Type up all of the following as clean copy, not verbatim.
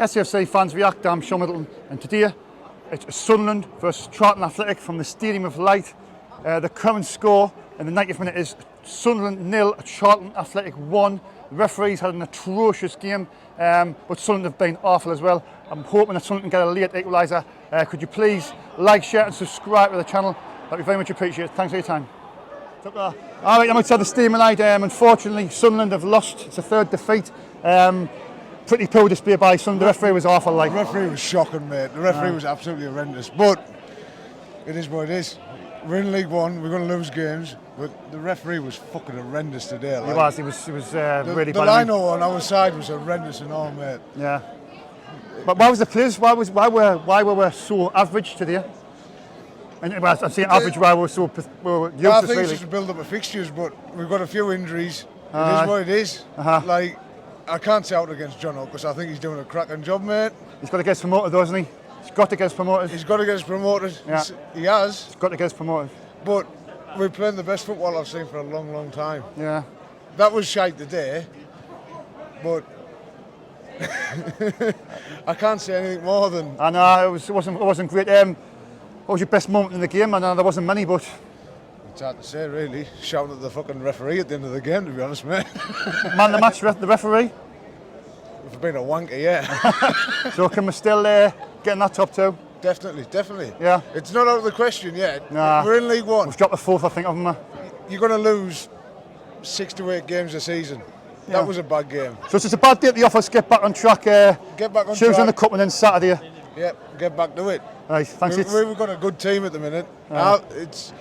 SFC Fans React. I'm Shaun Middleton, and today it's Sunderland versus Charlton Athletic from the Stadium of Light. The current score in the 90th minute is Sunderland 0, Charlton Athletic 1. The referees had an atrocious game, but Sunderland have been awful as well. I'm hoping that Sunderland can get a late equaliser. Could you please like, share and subscribe to the channel? That'd be very much appreciated. Thanks for your time. All right, I'm outside the Stadium of Light. Unfortunately, Sunderland have lost. It's a third defeat. Pretty poor display by Sunderland. The referee was awful. The referee was shocking, mate. The referee was absolutely horrendous. But it is what it is. We're in League One. We're going to lose games. But the referee was fucking horrendous today. He was really bad. The lino on our side was horrendous and all, mate. Yeah. But why was the players? Why were we so average today? And I'm saying average. Why were so useless, I think really? it's just a build up of fixtures, but we've got a few injuries. It is what it is. Like, I can't say out against John because I think he's doing a cracking job, mate. He's got to get us promoted, though, hasn't he? He's got to get us promoted. He's got to get us promoted. Yeah. He has. He's got to get us promoted. But we're playing the best football I've seen for a long, long time. Yeah. That was shite today, but I can't say anything more than. I know it wasn't great. What was your best moment in the game? I know there wasn't many, but it's hard to say, really. Shouting at the fucking referee at the end of the game, to be honest, mate. Man the match, the referee. For being a wanker, yeah. So can we still get in that top two? Definitely. Yeah. It's not out of the question yet. Nah. We're in League One. We've dropped the fourth, I think, of them. You're going to lose 6 to 8 games a season. Yeah. That was a bad game. So it's just a bad day at the office. Get back on track. Get back on Tuesday track. In the cup and then Saturday. Yep, get back to it. Right, thanks. We've got a good team at the minute. It's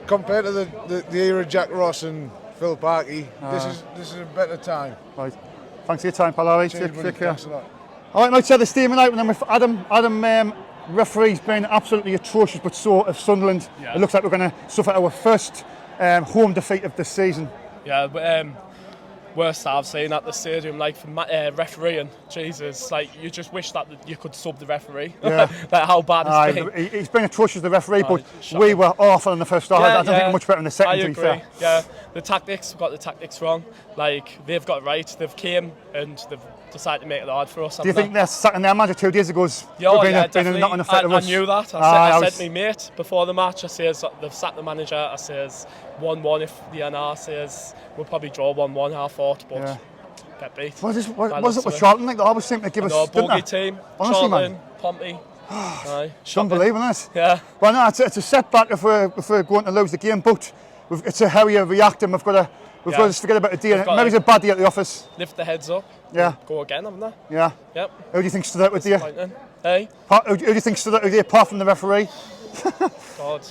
compared to the era of Jack Ross and Phil Parkey. This is a better time. Right. Thanks for your time, pal. All right, take care. Thanks a lot. All right, outside the Stadium out, and then with Adam, referee's been absolutely atrocious, but so have Sunderland. Yeah. It looks like we're going to suffer our first home defeat of the season. Yeah, worst I've seen at the stadium, like for refereeing. Jesus, like you just wish that you could sub the referee. Yeah. Like how bad it's been. He's been atrocious, the referee, but we were awful in the first half. I don't think we're much better in the second. I agree. To be fair. Yeah, the tactics, we've got the tactics wrong. Like they've got it right. They've came and they've decided to make it hard for us. Do you think they're sacking their manager 2 days ago? Definitely. Not I knew that. I said to me mate before the match, I says they've sacked the manager. I says 1-1 if the NR says we'll probably draw 1-1. I thought, but get beat. Was it with Charlton? Like they always seem to give us a bogey team. Honestly, Charlton, Pompey. It's unbelievable, isn't it? Yeah. Well, no, it's a setback if we're going to lose the game, but it's a how you react, and we've got to just forget about the day. Maybe it's a bad day at the office. Lift the heads up. Yeah. Go again, haven't they? Yeah. Yep. Who do you think stood out with you? Hey. Who do you think stood out with you apart from the referee? God.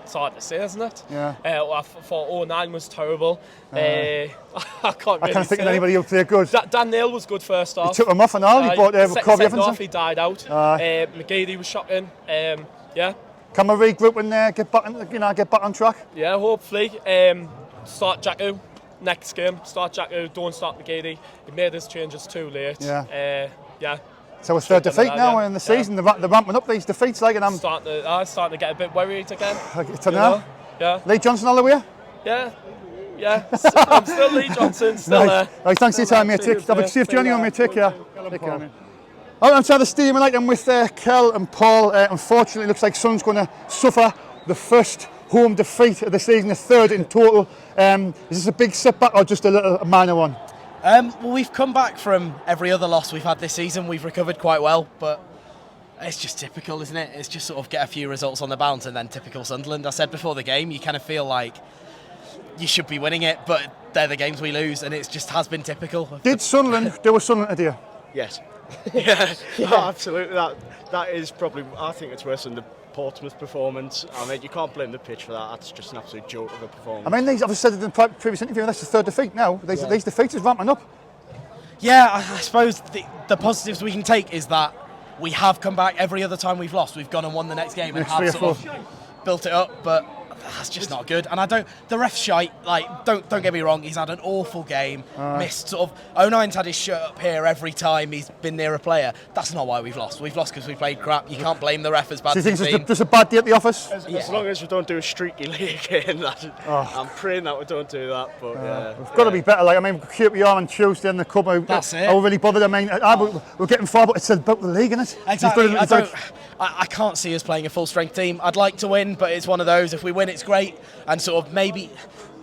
It's hard to say, isn't it? Yeah. I thought 09 was terrible. I can't really think of anybody who played good. Dan Neil was good first off. He took him off and all. He bought Corby Evans. He died out. McGeady was shocking. Yeah. Can we regroup and get back on track? Yeah, hopefully. Start Jacko next game. Start Jacko. Don't start McGeady. He made his changes too late. Yeah. Yeah. So it's third defeat now in the season. They're ramping up these defeats, like, and I'm starting to get a bit worried again. Yeah. Lee Johnson all the way. Yeah. I'm still Lee Johnson. Still there. Right, thanks for your time, mate. Have a safe journey on me. Take care. Take care, mate. All right, I'm the Stadium Light. I'm with Kel and Paul. Unfortunately, it looks like Sun's going to suffer the first home defeat of the season, the third in total. Is this a big setback or just a minor one? Well, we've come back from every other loss we've had this season. We've recovered quite well, but it's just typical, isn't it? It's just sort of get a few results on the bounce and then typical Sunderland. I said before the game, you kind of feel like you should be winning it, but they're the games we lose, and it just has been typical. Did Sunderland do a Sunderland today? Yes. Yeah, absolutely. That is probably, I think it's worse than the Portsmouth performance. I mean, you can't blame the pitch for that. That's just an absolute joke of a performance. I mean, I've said it in the previous interview, that's the third defeat now. These defeats is ramping up. Yeah, I suppose the positives we can take is that we have come back every other time we've lost. We've gone and won the next game and have sort of built it up, but That's just not good. And the ref's shite. Like, don't get me wrong, he's had an awful game. Missed sort of. 09's had his shirt up here every time he's been near a player. That's not why we've lost. We've lost because we played crap. You can't blame the ref as bad Do you as think it's just a bad day at the office? As long as we don't do a streaky league again, I'm praying that we don't do that. But We've got to be better. Like, I mean, we are on Tuesday in the cup. That's it. I was really bothered. I mean, we're getting far, but it's about the league, isn't it? Exactly. I can't see us playing a full strength team. I'd like to win, but it's one of those. If we win, it's great, and sort of maybe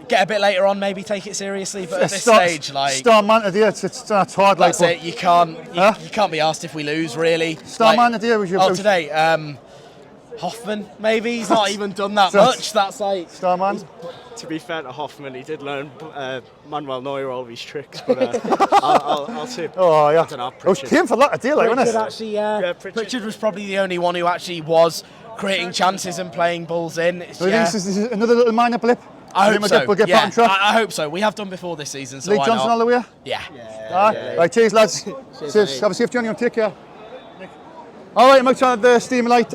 get a bit later on, maybe take it seriously. But at this stage, like Star man today, it's hard. That's it. You can't be asked if we lose, really. Star man today was your. Oh, today, Hoffman. Maybe he's not even done that much. That's like Star man. to be fair to Hoffman, he did learn Manuel Neuer all these tricks, but I'll say. Oh yeah. I don't know, It was came for that today, like, wasn't it? Actually, Pritchard was probably the only one who actually was creating chances and playing balls in. So you think this is another little minor blip? I hope so. We'll get back on track. I hope so. We have done before this season, so Lee why Johnson not? all the way? Yeah. Right, cheers lads. Cheers. Have a safe journey and take care. Alright, I'm outside the Steam Light.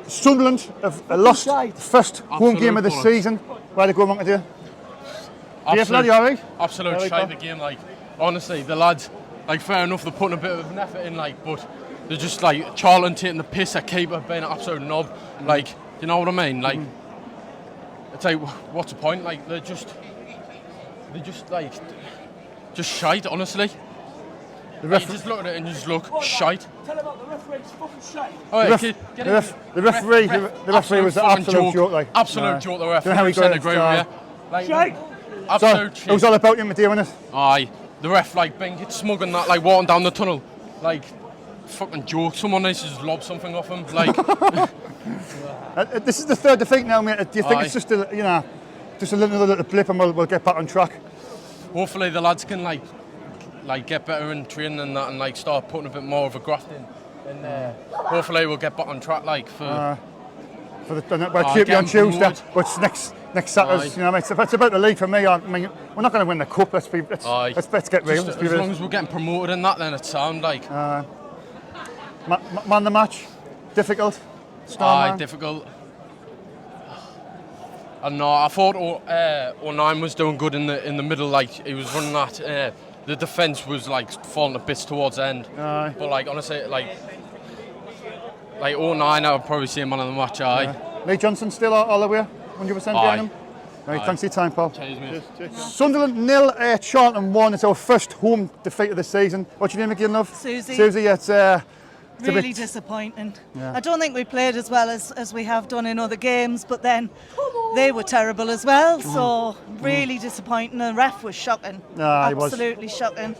Sunderland have lost the first home game of the season. Why they go wrong today? Absolute shite the game, like, honestly, the lads, like, fair enough, they're putting a bit of an effort in, like, but they're just, like, Charlton taking the piss at keeper, being an absolute knob, like, you know what I mean? Like, it's like, what's the point? Like, they're just shite, honestly. The Like, you just look at it and you just look shite. Tell about the referee's fucking shite. Oh, The referee was an absolute joke, like. Absolute joke, the referee. How he got it, agree with you. Like, Shite. absolute It was all about him, wasn't it? Aye, the ref, like, being smug and that, like, walking down the tunnel, like, fucking joke. Someone needs to just lob something off him, like. This is the third defeat now, mate. Do you think it's just a little blip and we'll get back on track? Hopefully the lads can, like get better in training and that, and, like, start putting a bit more of a graft in. And hopefully we'll get back on track, like, for We'll keep you on Tuesday, which next Saturday. You know, it's about the league for me. I mean, we're not going to win the cup. Let's get real. Just as long as we're getting promoted in that, then it sounds like. Man the match, difficult. Difficult. I don't know. I thought 09 was doing good in the middle. Like, he was running that. The defence was, like, falling to bits towards the end. But, like, honestly, like 09, I would probably see him man of the match. Lee Johnson still all the way, 100% behind him. Right, thanks for your time, Paul. Cheers, mate. Sunderland 0, Charlton 1. It's our first home defeat of the season. What's your name again, love? Susie. Susie, yeah, it's really disappointing. Yeah. I don't think we played as well as we have done in other games, but then they were terrible as well, so really disappointing. The ref was shocking. Absolutely shocking.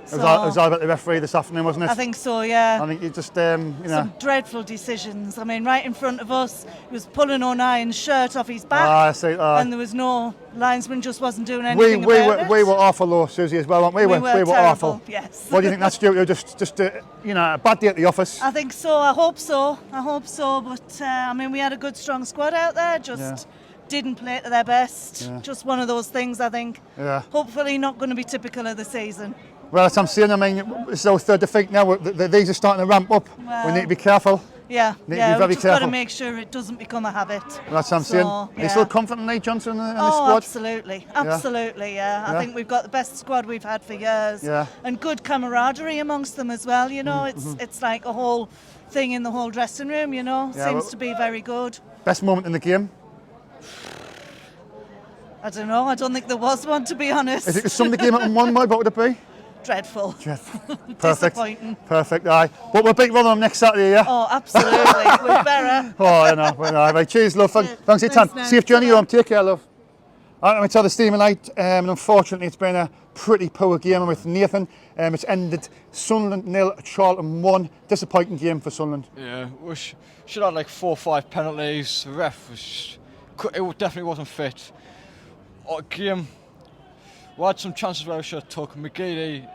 It was all about the referee this afternoon, wasn't it? I think so, yeah. I think you just, Some dreadful decisions. I mean, right in front of us, he was pulling 09's shirt off his back, and there was no linesman, just wasn't doing anything about it. We were awful though, Susie, as well, weren't we? We were terrible, awful. yes. What do you think that's due to? Just a bad day at the office? I think so, I hope so, but I mean, we had a good, strong squad out there, didn't play to their best. Yeah. Just one of those things, I think. Yeah. Hopefully not going to be typical of the season. Well, that's what I'm saying. I mean, it's our third defeat now. These are starting to ramp up. We need to be careful. Yeah, we've just got to make sure it doesn't become a habit. That's what I'm saying. Are you still confident in Lee Johnson and the squad? Absolutely, yeah. I think we've got the best squad we've had for years. Yeah. And good camaraderie amongst them as well, you know. It's like a whole thing in the whole dressing room, you know. Seems to be very good. Best moment in the game? I don't know. I don't think there was one, to be honest. If it was some of the game at 1, what would it be? Dreadful. Perfect. Disappointing. Perfect, aye. But we'll beat Rotherham next Saturday, yeah? Oh, absolutely. We're better. I know. Right, cheers, love. Thanks for your time. Safe journey home. Take care, love. I'm going to tell the Steam Light, and unfortunately it's been a pretty poor game with Nathan. It's ended Sunderland 0, Charlton 1. Disappointing game for Sunderland. Yeah, we should have like 4 or 5 penalties. The ref it definitely wasn't fit. Game, we had some chances where we should have took. McGeady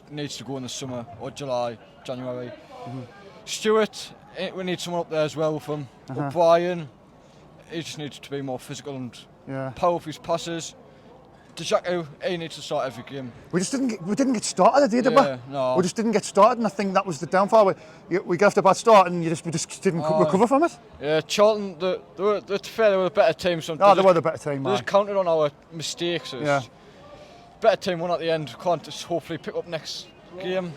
needs to go in the summer or January. Stewart, we need someone up there as well with him. O'Brien, he just needs to be more physical and power with his passes. Dejacko, he needs to start every game. We didn't get started, did we? No. We just didn't get started, and I think that was the downfall. We got off the bad start, and we just didn't recover from it. Yeah, Charlton, they were the better team. No, they were the better team, They just counted on our mistakes. Yeah. Better team won at the end. Can't just hopefully pick up next game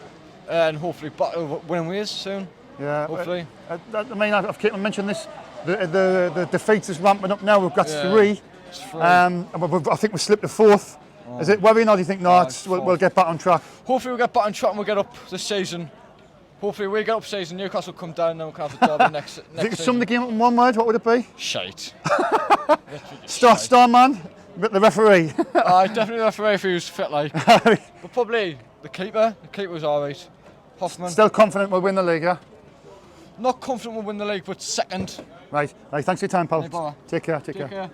and hopefully battle winning ways soon. Yeah, hopefully. I mean, I've kept on mentioning this. The defeats is ramping up now. We've got 3. And I think we slipped the 4th. Is it worrying, or do you think we'll get back on track? Hopefully we'll get back on track and we'll get up this season. Hopefully we get up season, Newcastle come down, and then we'll have a derby next season. Sum the game up in one word, what would it be? Shite. Star man, the referee. Definitely the referee if he was fit like. But probably the keeper. The keeper was alright. Hoffman. Still confident we'll win the league, yeah? Not confident we'll win the league, but second. Right, thanks for your time, pal. No bother. Take care.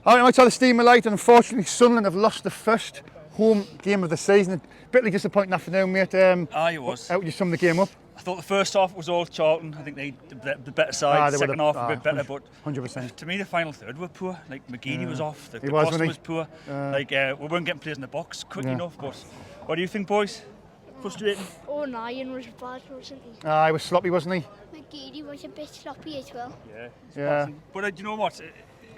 All right, I might tell the steam of light, and unfortunately Sunderland have lost the first home game of the season. Bitterly disappointing afternoon, mate. It was. How would you sum the game up? I thought the first half was all Charlton. I think they the better side. The second half a bit better, but 100%. To me the final third were poor. Like McGeady was off. The was, cross was poor. We weren't getting players in the box quick enough. But what do you think, boys? Frustrating. Oh, Ryan was bad, wasn't he? He was sloppy, wasn't he? McGeady was a bit sloppy as well. Yeah. But you know what?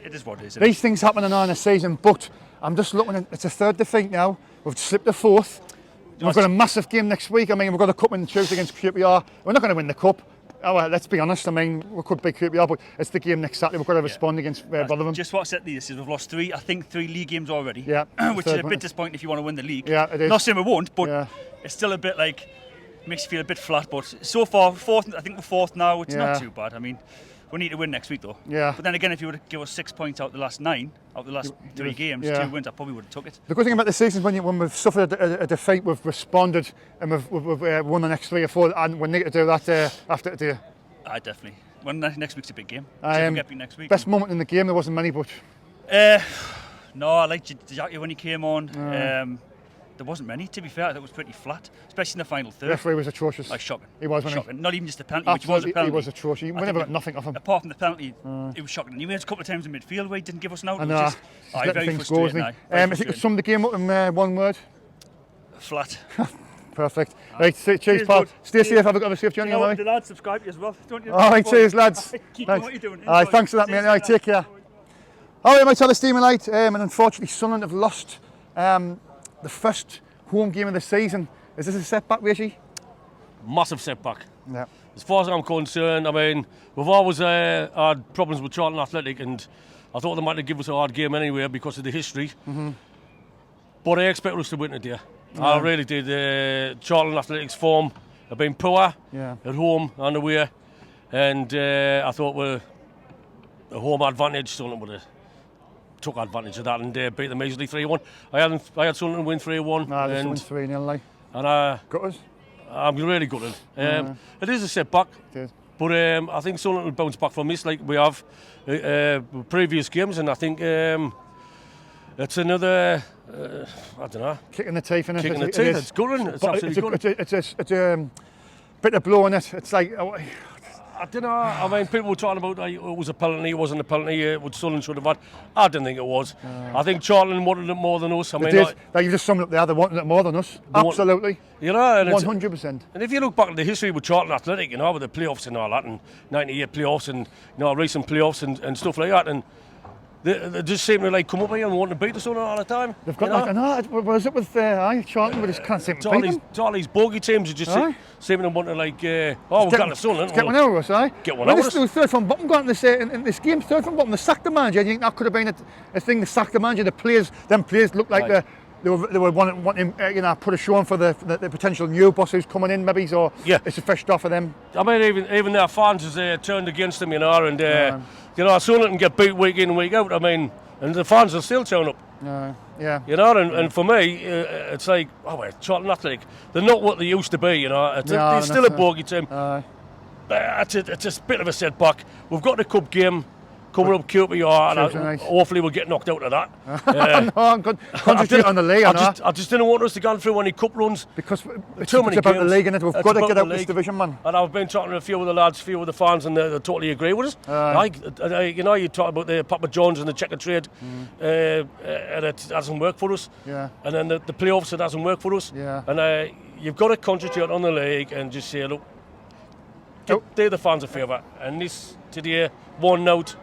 It is what it is. These things happen in a season, but I'm just looking at it's a 3rd defeat now. We've slipped the 4th. We've got a massive game next week. I mean, we've got a cup in Tuesday against QPR. We're not going to win the cup. Oh, well, let's be honest. I mean, we could beat QPR, but it's the game next Saturday. We've got to respond against Rotherham. Just what I said to you is we've lost 3 league games already. Yeah. Which is a bit disappointing if you want to win the league. Yeah, it is. Not saying we won't, but it's still a bit like makes you feel a bit flat. But so far, 4th. I think we're 4th now. It's not too bad. I mean, we need to win next week though. Yeah. But then again, if you would give us 6 points out the last 9, out the last 3 games, 2 wins, I probably would have took it. The good thing about this season is when we've suffered a defeat, we've responded and we've won the next 3 or 4, and we need to do that after today. Definitely. Well, next week's a big game. Get beat next week. Best moment in the game, there wasn't many, but. No, I liked Jackie when he came on. There wasn't many, to be fair. That was pretty flat, especially in the final third. The referee was atrocious. Shocking. He was, wasn't shocking. Not even just the penalty, Absolutely, which was a penalty. He was atrocious. We never got nothing off him. Apart from the penalty, it was shocking. And he made a couple of times in midfield where he didn't give us an out. I know. Very frustrating. If you could sum the game up in one word? Flat. Perfect. Right, cheers, pal. Bud. Stay safe, have a safe journey. The lads subscribe to you as well. Don't you? All right, cheers, lads. Keep doing what you're doing. Thanks for that, mate. All right, take care. All right, my tell the steam of light, and unfortunately Sunderland have lost the first home game of the season. Is this a setback, Reggie? Massive setback. Yeah. As far as I'm concerned, I mean, we've always had problems with Charlton Athletic, and I thought they might have given us a hard game anyway because of the history. But I expect us to win today. I really did. Charlton Athletic's form have been poor at home and away, and I thought we're a home advantage. Sunderland would have took advantage of that and beat them easily 3-1. I had Sunderland win 3-1. And win 3-0, like. And gutted. I'm really gutted. It is a setback. It is. But I think Sunderland will bounce back from this like we have previous games, and I think it's another, I don't know. Kick in the teeth, innit? Kick in the teeth, it's gutting. It's absolutely gutting. It's a bit of blow in it. It's like... I don't know. I mean, people were talking about it was a penalty, it wasn't a penalty, what Sunderland should have had. I didn't think it was. I think Charlton wanted it more than us. I mean, you just summed it up there, they wanted it more than us. Absolutely. You know, and 100%. And if you look back at the history with Charlton Athletic, you know, with the playoffs and all that, and 98 playoffs and, you know, recent playoffs and stuff like that, and they just seem to like come up here and want to beat us all the time. They've got like, I know, what is it with Charlton? We just can't seem to beat them. All these bogey teams are just seem to want to like, we've got the Sunderland. Get one out of us, Get one out of us. This was third from bottom got in this game, third from bottom. They sacked the manager. I think that could have been a thing. They sacked the manager. Them players looked like they were wanting put a show on for the potential new boss who's coming in, maybe. So it's a fresh start for them. I mean, even their fans has turned against them, you know, and you know, Sunderland get beat week in and week out. I mean, and the fans are still turning up. You know, and for me, it's like, Charlton Athletic, they're not what they used to be, you know. They're still a bogey team. It's a bit of a setback. We've got the cup game. coming up QPR, and Nice. hopefully we'll get knocked out of that. No, I'm good. Concentrate on the league. I just didn't want us to go through any cup runs. Because it's too many about games. the league, and we've It's got to about get the out this league. division, man. And I've been talking to a few of the lads, a few of the fans, and they totally agree with us. You know, you talk about the Papa John's and the checker trade, and it hasn't worked for us. Yeah. And then the playoffs, it hasn't worked for us. Yeah. And you've got to concentrate on the league and just say, look, do the fans a favour. And this today, 1-0,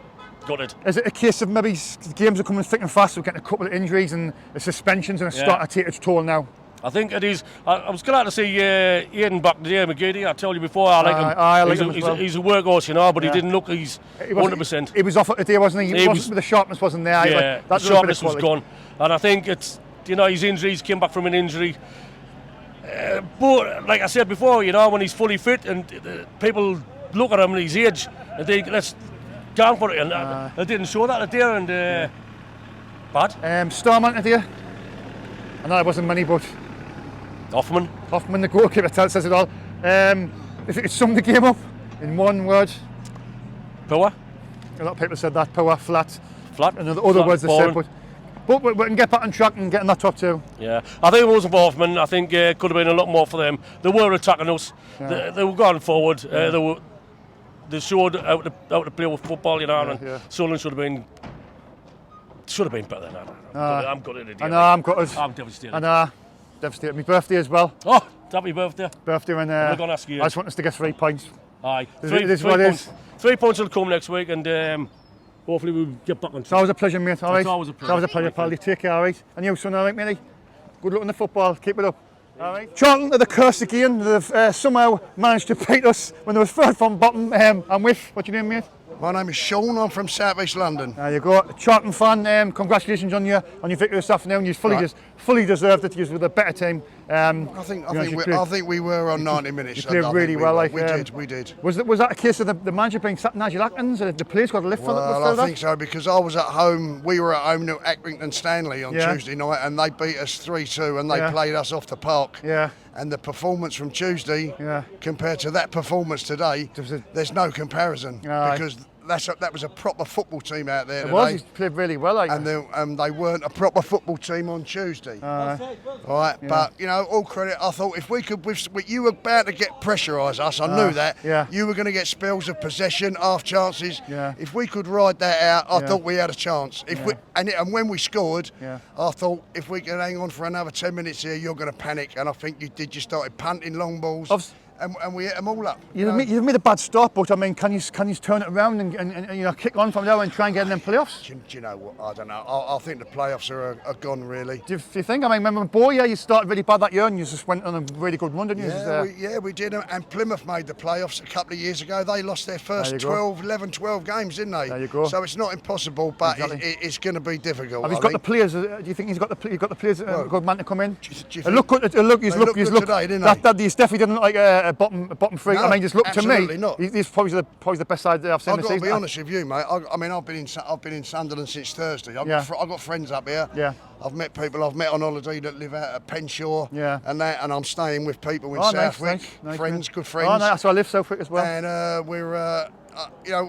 got it. Is it a case of maybe games are coming thick and fast? We're getting a couple of injuries and the suspensions, and it's starting to take its toll now. I think it is. I was glad to see Aidan back today, McGeady. I told you before, I like him. I like him as well. He's a workhorse, you know, but he didn't look. He's 100%. He was off it today, wasn't he? The sharpness wasn't there. Yeah, the sharpness was gone, and I think it's, you know, his injuries came back from an injury. But like I said before, you know, when he's fully fit and people look at him at his age and think, let's go for it, and they didn't show that today, and bad. Starman today. I know it wasn't many, but Hoffman, the goalkeeper, says it all. If you could sum the game up in one word. Power. A lot of people said that. Power, flat. And other flat, words they said, but we can get back on track and get in that top two. Yeah, I think it wasn't for Hoffman. I think it could have been a lot more for them. They were attacking us. Yeah. They were going forward. They showed how to play with football, you know. Sunderland should have been better than that. I'm gutted at it. I know, I'm gutted. I'm devastated. I know, devastated. My birthday as well. Oh, happy birthday. And I'm going to ask you. I just want us to get 3 points. Aye. This is what it is. 3 points will come next week, and hopefully we'll get back on track. It's always a pleasure, mate. All right. It's always a pleasure. It's always a pleasure, pal. You take care, all right? And you, son, all right, matey? Good luck in the football. Keep it up. All right. Charlton are the curse again. They've somehow managed to beat us when they were third from bottom. I'm with. What's your name, mate? My name is Sean. I'm from South East London. There you go. Charlton fan. Congratulations on your victory this afternoon. You fully deserved it. You were the better team. I think we were on 90 minutes. You played really well. We did. Was that a case of the manager being Nigel Atkins? The players got a lift for that? Well, I think so, because I was at home. We were at home at Accrington Stanley on Tuesday night, and they beat us 3-2, and they played us off the park. Yeah. And the performance from Tuesday compared to that performance today, there's no comparison, because that was a proper football team out there today. He played really well. And they weren't a proper football team on Tuesday. All right, but you know, all credit. I thought if we could, you were about to get pressurise us. I knew that. Yeah. You were going to get spells of possession, half chances. Yeah. If we could ride that out, I thought we had a chance. And when we scored, I thought if we can hang on for another 10 minutes here, you're going to panic. And I think you did. You started punting long balls. And we hit them all up. You've made a bad start, but I mean, can you turn it around and kick on from there and try and get in them playoffs? Do you know what? I don't know. I think the playoffs are gone, really. Do you think? I mean, remember Boyer, you started really bad that year and you just went on a really good run, didn't you? We did. And Plymouth made the playoffs a couple of years ago. They lost their first 12 games, didn't they? There you go. So it's not impossible, but it's going to be difficult. Have he got the players? Do you think he's got the players? A good man to come in. He's looked today, didn't they? That definitely didn't look like a bottom three. No, I mean, just look to me. Not. He's probably the best side I've seen this season. I've got to be honest with you, mate. I mean, I've been in Sunderland since Thursday. I've got friends up here. Yeah. I've met people I've met on holiday that live out at Penshaw. Yeah. And I'm staying with people in Southwick. Nice, good friends. Oh, nice. So I live Southwick as well. And we're.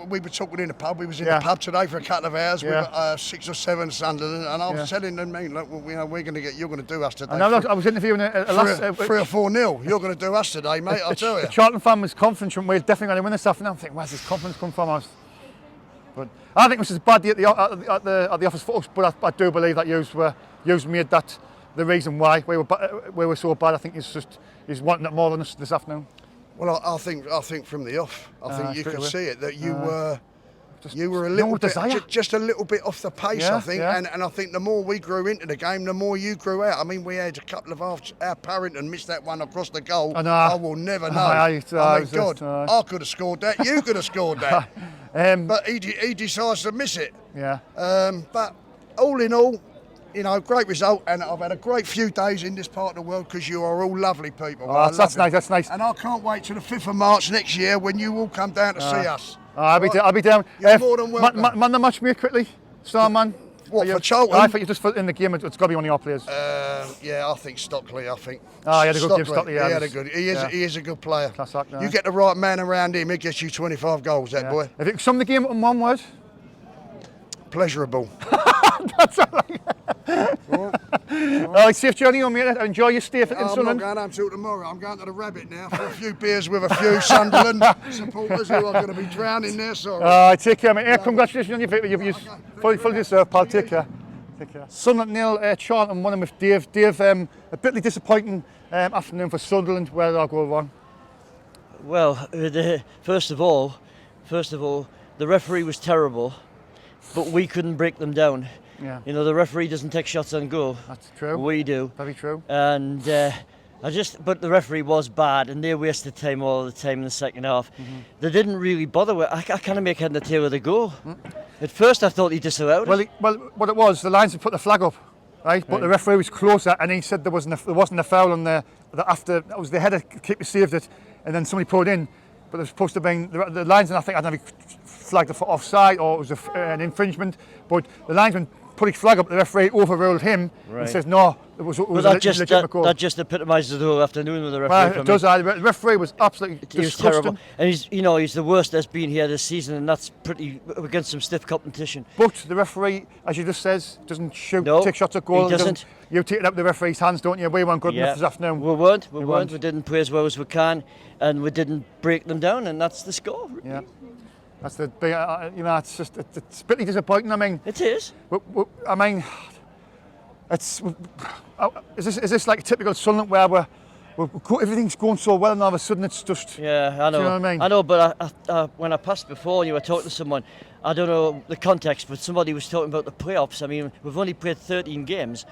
We were talking in the pub. We was in the pub today for a couple of hours. Yeah. We've got 6 or 7 Sunderland, and I was telling them, look, you're going to do us today. I know. I was interviewing a last 3 or 4-0. You're going to do us today, mate. I tell you. The Charlton fan was confident we're definitely going to win this afternoon. I'm thinking, where's this confidence come from? But I think it was just bad at the office for us. But I do believe that you made that the reason why we were so bad. I think he's wanting it more than us this afternoon. Well, I think from the off, I think you could see it that you were a little bit, just a little bit off the pace. I think, and I think the more we grew into the game, the more you grew out. I mean, we had a couple of our Parrington missed that one across the goal. I will never know. I could have scored that. You could have scored that. But he decides to miss it. Yeah. But all in all, you know, great result, and I've had a great few days in this part of the world because you are all lovely people. Oh, that's nice. That's nice. And I can't wait till the 5th of March next year when you all come down to see us. I'll be down. You're more than welcome. Man the match, mate, quickly. Starman. What, for Charlton? I think you just in the game. It's got to be one of your players. I think Stockley. He had a good game. Stockley. He had a good. He is a good player. Class act, You get the right man around him, he gets you 25 goals. That boy. If it sum the game up in one word. pleasurable. That's all right. All right, safe journey home, mate. Enjoy your stay in Sunderland. I'm not going home till tomorrow. I'm going to the Rabbit now for a few beers with a few Sunderland supporters who are going to be drowning there. Sorry. Take care, mate. Congratulations on your victory. You've fully deserved, pal. Take care. Sunderland 0, Charlton 1 with Dave. Dave, a bitly disappointing afternoon for Sunderland. Where did I go wrong? Well, first of all, the referee was terrible, but we couldn't break them down. Yeah. You know, the referee doesn't take shots on goal. That's true. We do. Very true. And but the referee was bad, and they wasted time all the time in the second half. They didn't really bother with. I kind of make head and tail of the goal. At first, I thought he disallowed it. Well, what it was, the linesman put the flag up, right? But the referee was closer, and he said there wasn't a foul on there. After that was the header keeper saved it, and then somebody put it in. But it was supposed to be the linesman. I think I don't know if he flagged it for offside or it was an infringement. But the linesman put his flag up, the referee overruled him and says no, it was a legitimate goal. That just epitomises the whole afternoon with the referee. Well, it does. The referee was absolutely disgusting. Terrible, and he's the worst that's been here this season, and that's pretty against some stiff competition. But the referee, as you just says, doesn't take shots at goal. He doesn't. You take it up the referee's hands, don't you? We weren't good enough this afternoon. We weren't. We didn't play as well as we can, and we didn't break them down, and that's the score. Yeah. That's the big, it's just it's a bit disappointing. I mean, it is. I mean, is this like a typical Sunderland where everything's going so well and all of a sudden it's just. Yeah, I know. Do you know what I mean? I know, but when I passed before and you were talking to someone, I don't know the context, but somebody was talking about the playoffs. I mean, we've only played 13 games.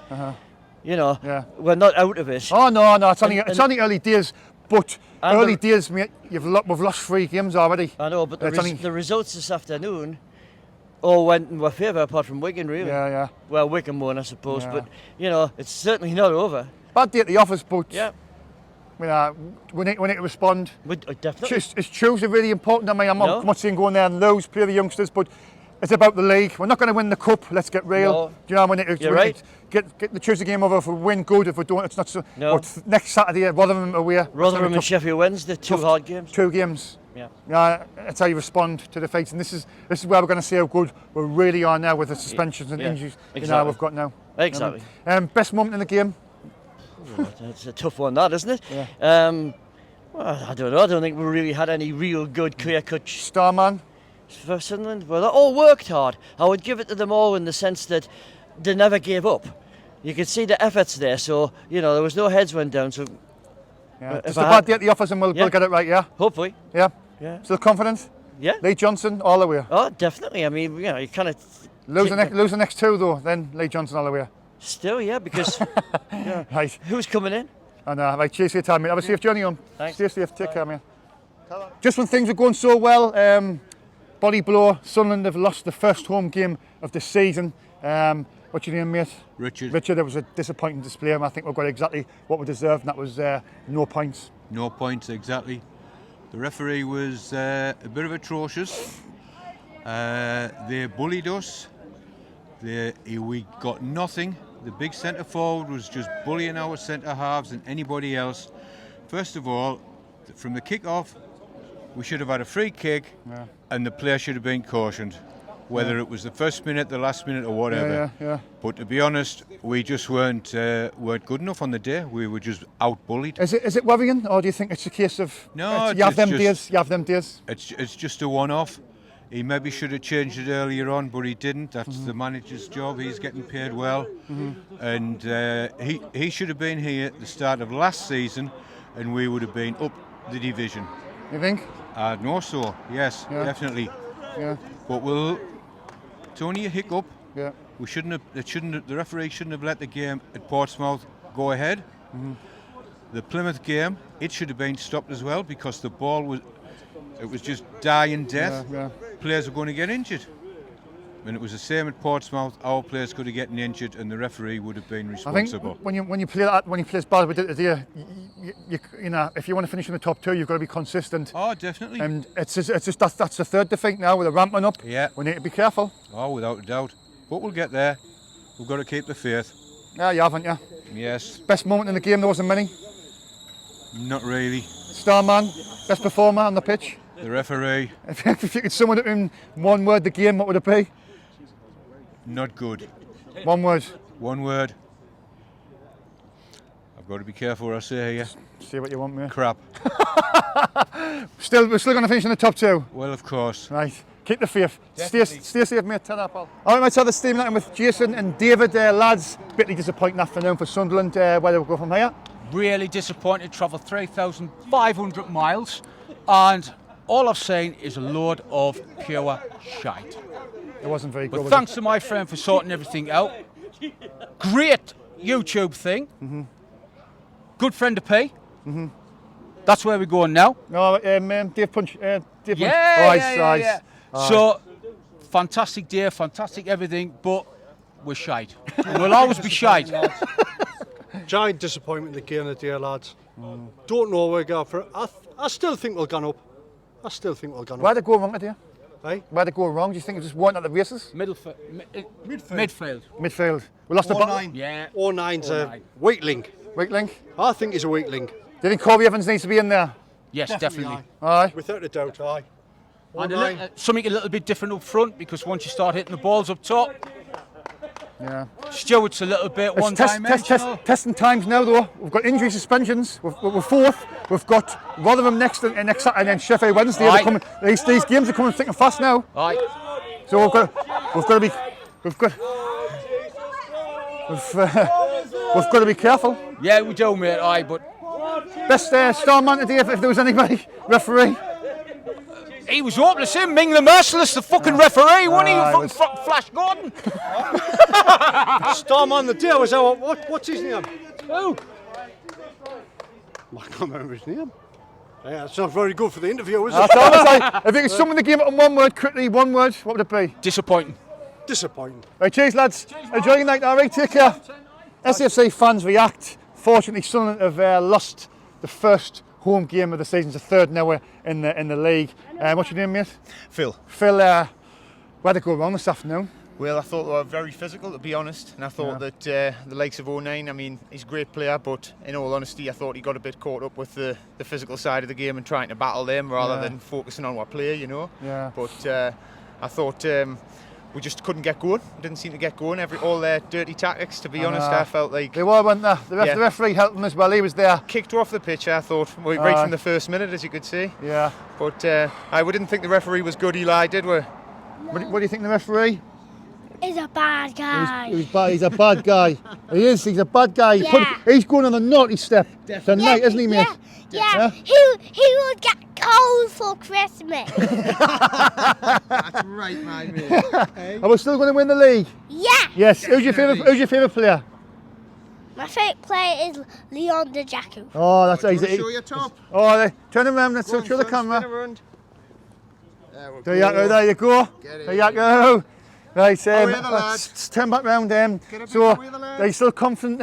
You know, we're not out of it. Oh no, it's only early days. But early days, mate, we've lost 3 games already. I know, but the results this afternoon all went in our favour, apart from Wigan, really. Yeah. Well, Wigan won, I suppose, but you know, it's certainly not over. Bad day at the office, but yeah, we need to respond. Definitely. Is Tuesday really important? I mean, I'm not saying go in there and lose, play the youngsters, but it's about the league. We're not going to win the cup. Let's get real. No. Do you know, we need to get the Tuesday game over. If we win, good. If we don't, it's not so. No. But next Saturday, Rotherham away. Rotherham and Sheffield Wednesday, 2 hard games. 2 games. Yeah. That's how you respond to the fights, and this is where we're going to see how good we really are now with the suspensions and injuries we've got now. Exactly. Best moment in the game. It's a tough one, that, isn't it? Yeah. Well, I don't know. I don't think we really had any real good clear-cut Starman for Sunderland. Well, they all worked hard. I would give it to them all in the sense that they never gave up. You could see the efforts there, so there was no heads went down. So just a bad day at the office, and we'll get it right. Yeah. Hopefully. Yeah. Yeah. Still confident? Yeah. Lee Johnson all the way. Oh, definitely. I mean, you kind of lose the next 2 though. Then Lee Johnson all the way. Still, yeah, because right. Who's coming in? I know. Right. Cheers for your time, mate. Have a safe journey home. Thanks. Stay safe. Take care, mate. Just when things are going so well, body blow. Sunderland have lost the first home game of the season. What's your name, mate? Richard. Richard, it was a disappointing display. I think we've got exactly what we deserved, and that was no points. No points, exactly. The referee was a bit of atrocious. They bullied us. We got nothing. The big centre forward was just bullying our centre halves and anybody else. First of all, from the kick-off, we should have had a free kick, and the player should have been cautioned, whether it was the first minute, the last minute, or whatever. Yeah. But to be honest, we just weren't good enough on the day. We were just out-bullied. Is it worrying, or do you think it's a case of you have them days? It's just a one-off. He maybe should have changed it earlier on, but he didn't. That's the manager's job. He's getting paid well, and he should have been here at the start of last season, and we would have been up the division. You think? No, so yes, definitely. Yeah. But it's only a hiccup. Yeah. The referee shouldn't have let the game at Portsmouth go ahead. The Plymouth game, it should have been stopped as well because the ball was just dying death. Yeah. Players were going to get injured. When it was the same at Portsmouth, our players could have gotten injured, and the referee would have been responsible. I think when you play that, when you play as bad as we did today, you know, if you want to finish in the top 2, you've got to be consistent. Oh, definitely. And it's just that's the third defeat now with the ramping up. Yeah. We need to be careful. Oh, without a doubt. But we'll get there. We've got to keep the faith. Yeah, you haven't you? Yes. Best moment in the game, there wasn't many. Not really. Starman, best performer on the pitch. The referee. If you could sum it up in one word, the game, what would it be? not good. One word. One word. I've got to be careful what I say here. Say what you want, mate. Crap. We're still going to finish in the top 2. Well, of course. Right. Keep the faith. Stay safe, mate. Tell that, pal. All right, let's have the steam night with Jason and David. Lads, bitterly disappointing afternoon for Sunderland. Where do we go from here? Really disappointed. Travelled 3,500 miles, and all I've seen is a load of pure shite. It wasn't very good. But thanks to my friend for sorting everything out. Great YouTube thing. Good friend of P. That's where we're going now. No, Dave Punch. Dave Punch. Yeah. So, fantastic day, fantastic everything, but we're shite. We'll always be shite. Giant disappointment in the game of the day, lads. Don't know where we go for it. I still think we'll go up. Where'd it go wrong today? Hey? Where'd it go wrong? Do you think it just weren't at the races? Midfield. Midfield. We lost the battle. 09. Yeah. 09's a weak link. Weak link? I think he's a weak link. Do you think Corby Evans needs to be in there? Yes, definitely. Aye. Without a doubt, aye. And something a little bit different up front, because once you start hitting the balls up top, yeah. Stewart's a little bit one-dimensional. Testing times now, though. We've got injury suspensions. We're fourth. We've got Rotherham next Saturday, and then Sheffield Wednesday. These games are coming thick and fast now. Aye. So we've got to be careful. Yeah, we do, mate. Aye, but best star man today, if there was anybody. Referee. He was hopeless, him. Ming the Merciless, the fucking referee, wasn't he? Flash Gordon. Starman the day was our, what's his name? Who? I can't remember his name. Yeah, it's not very good for the interview, is it? If you could sum the game up in one word, quickly, one word, what would it be? Disappointing. Disappointing. Right, cheers, lads. Enjoy your night, all right? Take care. SFC fans react. Fortunately, Sunderland have lost the first home game of the season. It's the third now in the league. What's your name, mate? Phil. Phil, where'd it go wrong this afternoon? Well, I thought they were very physical, to be honest, and I thought that the likes of 09, I mean, he's a great player, but in all honesty, I thought he got a bit caught up with the physical side of the game and trying to battle them rather than focusing on what player, you know. Yeah. But I thought we just couldn't get going. Didn't seem to get going. All their dirty tactics, to be honest, I felt like they were, weren't they? The referee helped them as well. He was there. Kicked her off the pitch, I thought, right from the first minute, as you could see. Yeah. But we didn't think the referee was good, Eli, did we? What do you think of the referee? He's a bad guy. He's a bad guy. He is. He's a bad guy. Yeah. He's going on a naughty step tonight, isn't he, mate? Yeah. He would get cold for Christmas. That's right, my mate. Hey? Are we still going to win the league? Yeah. Yes. Who's your favourite player? My favourite player is Leon de Jacu. Oh, that's easy. Show your top. Oh, turn around. Let's show the camera. There you go. There you go. Right, let's turn back round. So, are you still confident?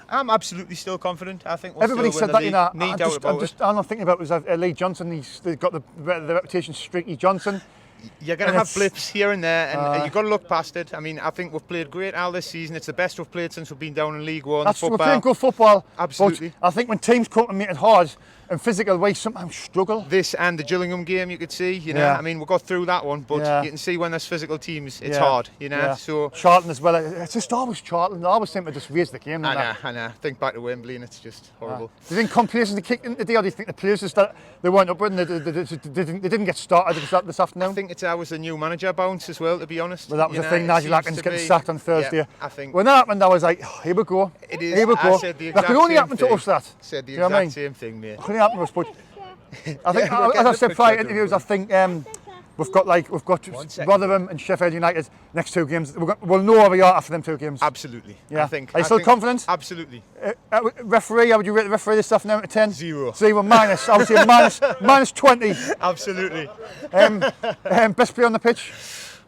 I'm absolutely still confident. I think we'll everybody still said win that, the you know. I'm not thinking about was Lee Johnson. They've got the reputation Streaky Johnson. You're going to have blips here and there, and you've got to look past it. I mean, I think we've played great all this season. It's the best we've played since we've been down in League One. We're playing good football. Absolutely. But I think when teams come to make it hard and physical, we sometimes struggle. This and the Gillingham game, you could see. You know, I mean, we got through that one, but you can see when there's physical teams, it's hard. You know, so Charlton as well. It's just always Charlton. They always seem to just raise the game. I know. Think back to Wembley, and it's just horrible. Do you think complacency kicked in today, or do you think the players just they weren't up with and they didn't get started this afternoon? I think it's ours the new manager bounce as well, to be honest. Well, that was the thing. Nigel Atkins getting sacked on Thursday. Yeah, I think when that happened, I was like, oh, here we go. It is. Here we go. I said the exact that could only same happen thing. to us. That said the you know exact same thing, mate. It couldn't happen to us, but I think, as I said prior interviews, I think we've got Rotherham and Sheffield United next 2 games. We'll know where we are after them 2 games. Absolutely. Yeah. I think. Are you still confident? Absolutely. Referee, how would you rate the referee this afternoon out of 10? 0. 0 minus. I would say minus 20. Absolutely. Best player on the pitch?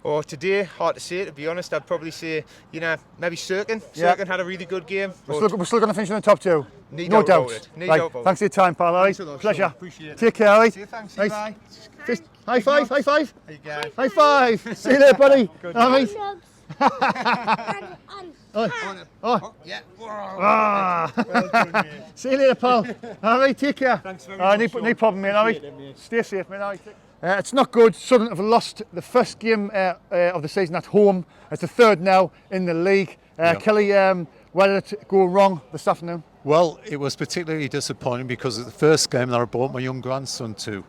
Oh, today, hard to say, to be honest. I'd probably say, maybe Sirkin. Sirkin had a really good game. We're still going to finish in the top 2. No doubt. Right. Thanks for your time, pal. All right. Pleasure. Appreciate it. Take care, all right. See you, thanks. Nice. Bye. High five. High five. How you going? High five. See you later, buddy. Good all right. Yeah. Well done, see you later, pal. All right. Take care. Thanks very much. No problem, mate. All right. Stay safe, mate. All right. It's not good. Sunderland have lost the first game of the season at home. It's the third now in the league. Kelly, where did it go wrong this afternoon? Well, it was particularly disappointing because it's the first game that I brought my young grandson to.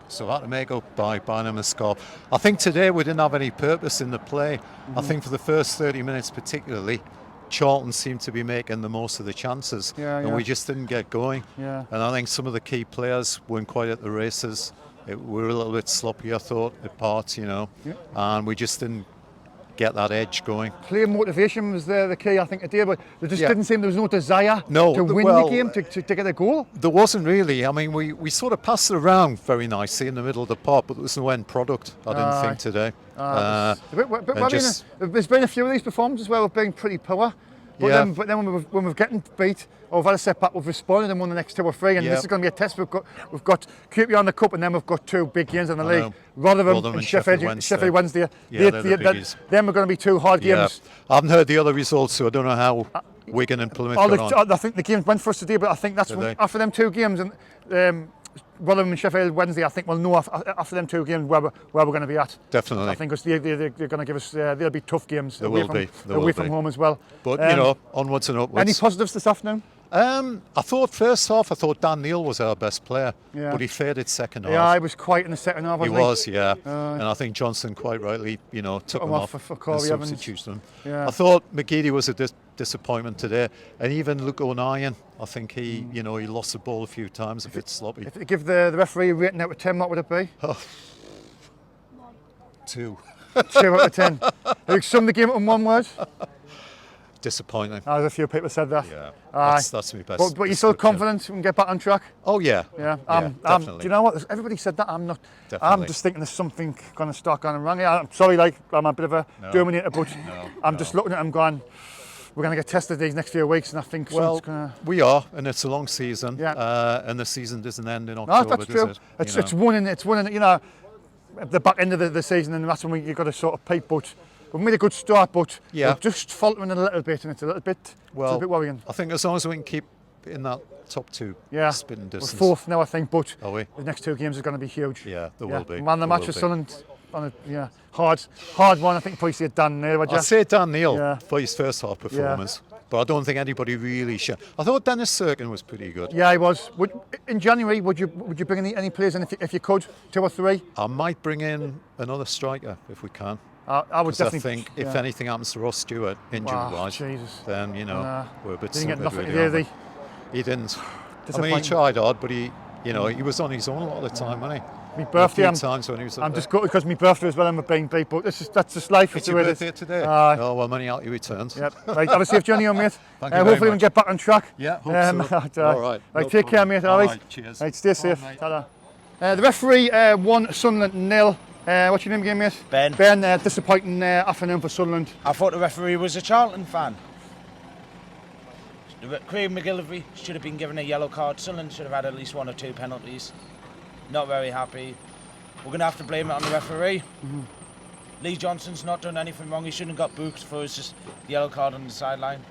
So I had to make up by buying him a scarf. I think today we didn't have any purpose in the play. I think for the first 30 minutes particularly, Charlton seemed to be making the most of the chances. And we just didn't get going. And I think some of the key players weren't quite at the races. We were a little bit sloppy, I thought, at parts, and we just didn't get that edge going. Clear motivation was the key, I think, today, but there just didn't seem there was no desire to win the game, to get a goal. There wasn't really. I mean, we sort of passed it around very nicely in the middle of the park, but there was no end product, I didn't think, today. There's been a few of these performances where we've been pretty poor, but then when we've getting beat, or we've had a setback, we've responded and won the next 2 or 3, and this is going to be a test. We've got QPR on the cup, and then we've got 2 big games in the league. Rotherham and Sheffield Wednesday. Then we're going to be 2 hard games. I haven't heard the other results, so I don't know how Wigan and Plymouth got on. I think the games went for us today, but I think that's after them 2 games and Rotherham and Sheffield Wednesday, I think we'll know after them 2 games where we're going to be at. Definitely. I think they're going to give us, they'll be tough games away from home as well. But, onwards and upwards. Any positives this afternoon? I thought first half, Dan Neil was our best player, but he faded second half. Yeah, he was quite in the second half, wasn't he? He was, yeah. And I think Johnson quite rightly, took him off and substituted him. Yeah. I thought McGeady was a disappointment today, and even Luke O'Nien, I think he lost the ball a few times, a bit sloppy. If you give the referee a rating out of 10, what would it be? 2. 2 out of 10. Have you summed the game up in one word? Disappointing. There's a few people said that. Yeah, that's my best. But you're still confident we can get back on track? Oh yeah. Yeah. Definitely. Do you know what? Everybody said that. I'm not. Definitely. I'm just thinking there's something going to start going wrong. I'm sorry, I'm a bit of a Terminator, but I'm just looking at them going, we're going to get tested these next few weeks, and I think something's going to... we are, and it's a long season. And the season doesn't end in October. No, that's true. It's one in at the back end of the season, and that's when you've got to sort of peak. But we've made a good start, but we're just faltering a little bit, and it's a bit worrying. I think as long as we can keep in that top 2 spitting distance. We're 4th now, I think, but are we? The next 2 games are going to be huge. Yeah, there will be. Man, the match for Sunderland, hard one. I think probably say Dan Neil. I'd say Dan Neil for his first half performance. But I don't think anybody really should. I thought Dennis Serkin was pretty good. Yeah, he was. In January, would you bring any players in if you could, 2 or 3? I might bring in another striker if we can. I would definitely. I think if anything happens to Ross Stewart injury-wise, then we're a bit didn't get nothing really. He didn't. I mean, he tried hard, but he was on his own a lot of the time, wasn't he? My birthday, times when he was I'm just gutted because my birthday as well, I'm being beat, but that's just life. It's your birthday today? Oh, well, many out you returns. Yep. Right, have a safe journey on, mate. Hopefully we can get back on track. Yeah, hope so. All right. Right, take care, mate. All right. Cheers. Right, stay safe. Ta-da. The referee won Sunderland 0. What's your name again, mate? Ben. Ben, disappointing afternoon for Sunderland. I thought the referee was a Charlton fan. Craig McGillivray should have been given a yellow card. Sunderland should have had at least 1 or 2 penalties. Not very happy. We're going to have to blame it on the referee. Lee Johnson's not done anything wrong. He shouldn't have got booked for his yellow card on the sideline.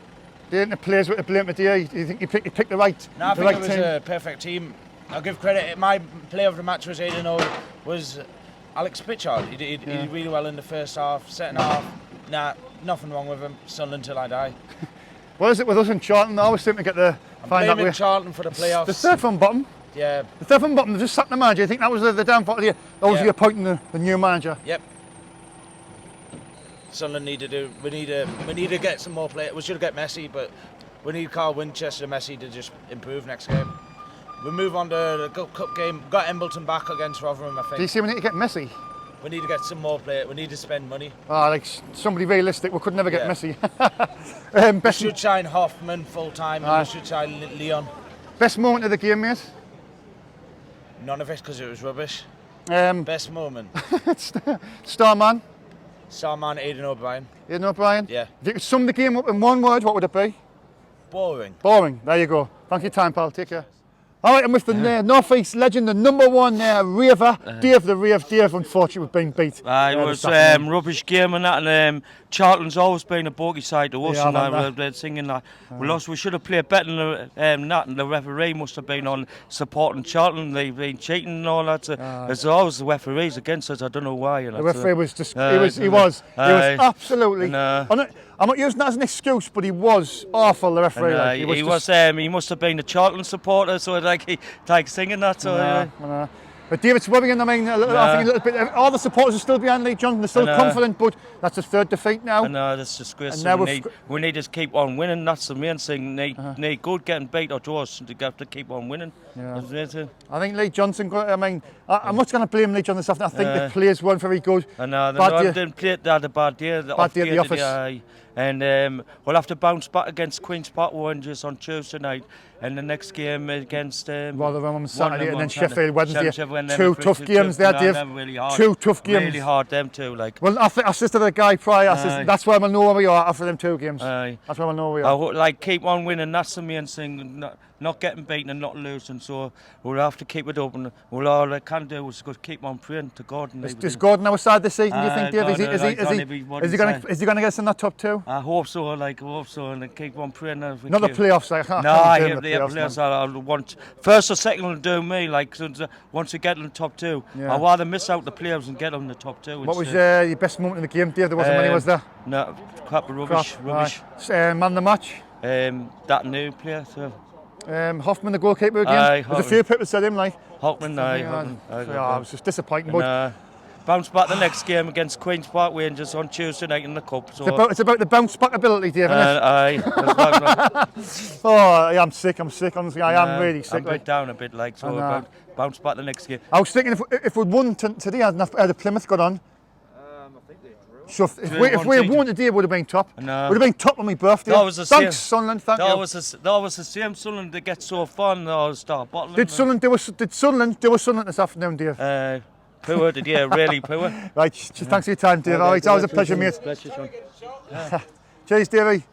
Didn't the players with the blame today? Do you think he picked the right team? No, I think it was a perfect team. I'll give credit. My player of the match was was Alex Pitchard. He did really well in the first half. Second half, nothing wrong with him. Sunderland till I die. What is it with us in Charlton? I always seem to get the find that way. Charlton for the playoffs. The 3rd from bottom. Yeah. The 3rd from bottom, they just sacked the manager. I think that was the downfall here. That was appointing the new manager. Yep. Sunderland we need to get some more players. We should get Messi, but we need Carl Winchester and Messi to just improve next game. We move on to the cup game. We've got Embleton back against Rotherham, I think. Do you see we need to get Messi? We need to get some more players. We need to spend money. Like somebody realistic, we could never get Messi. We should sign Hoffman full time, and we should sign Leon. Best moment of the game, mate? None of it, because it was rubbish. Best moment. Starman. Starman, Aidan O'Brien. Aidan O'Brien? Yeah. If you could sum the game up in one word, what would it be? Boring. Boring. There you go. Thank you, time, pal. Take care. All right, and with the North East legend, the #1 raver, Dave, unfortunately, we've been beat. It was rubbish game and that, and Charlton's always been a bogey side to us, and they're singing that. We lost, we should have played better than that, and the referee must have been on supporting Charlton. They've been cheating and all that. There's always the referees against us, I don't know why. The referee was just, he was absolutely, I'm not using that as an excuse, but he was awful, the referee. He must have been a Charlton supporter, so he singing that. So, But David's worrying. I mean, I think a little bit. All the supporters are still behind Lee Johnson. They're still confident, but that's his third defeat now. I know, that's disgraceful. We need to keep on winning. That's the main thing. Need good getting beat or draws to have to keep on winning. Yeah. I think Lee Johnson. I mean, I'm not going to blame Lee Johnson this afternoon. I think the players weren't very good. I know. They didn't play that a bad day. Bad day at the office. And we'll have to bounce back against Queen's Park Rangers on Tuesday night, and the next game against Rotherham on Saturday, and then Sheffield Wednesday. Two tough games there, Dave. Really hard. Two tough games. Really hard, them two. Well, I said to the guy prior, I said, that's where we'll know where we are after them 2 games. That's where we'll know where we are. Keep on winning. That's the main thing. Not getting beaten and not losing. So we'll have to keep it up, and all I can do is just keep on praying to God. Is Gordon our side this season? Do you think, Dave? Is he going to get us in that top 2? I hope so. And keep on praying. Not the playoffs. The playoffs. I want first or second will do me. Once we get in the top 2, I'd rather miss out the playoffs and get them in the top 2. What was your best moment in the game, Dave? There wasn't many, was there? No, crap of rubbish. Man of the match? That new player. So. Hoffman, the goalkeeper again. There's a few people said him Hoffman, it was just disappointing. But bounce back the next game against Queen's Park Rangers on Tuesday night in the cup. So it's about the bounce back ability, Dave, isn't it? I'm sick. Honestly, I am really sick. I'm down a bit, so bounce back the next game. I was thinking if we'd won today, had Plymouth got on. So if we had won today, would have been top. Would have been top on my birthday. Thanks, Sunderland. Thank you. That was the same Sunderland. They get so fun. They'll start bottling. Did Sunderland do Sunderland this afternoon, Dave? Poor, really poor. Right, thanks for your time, Dave. It's always a pleasure, mate. Cheers, Davey.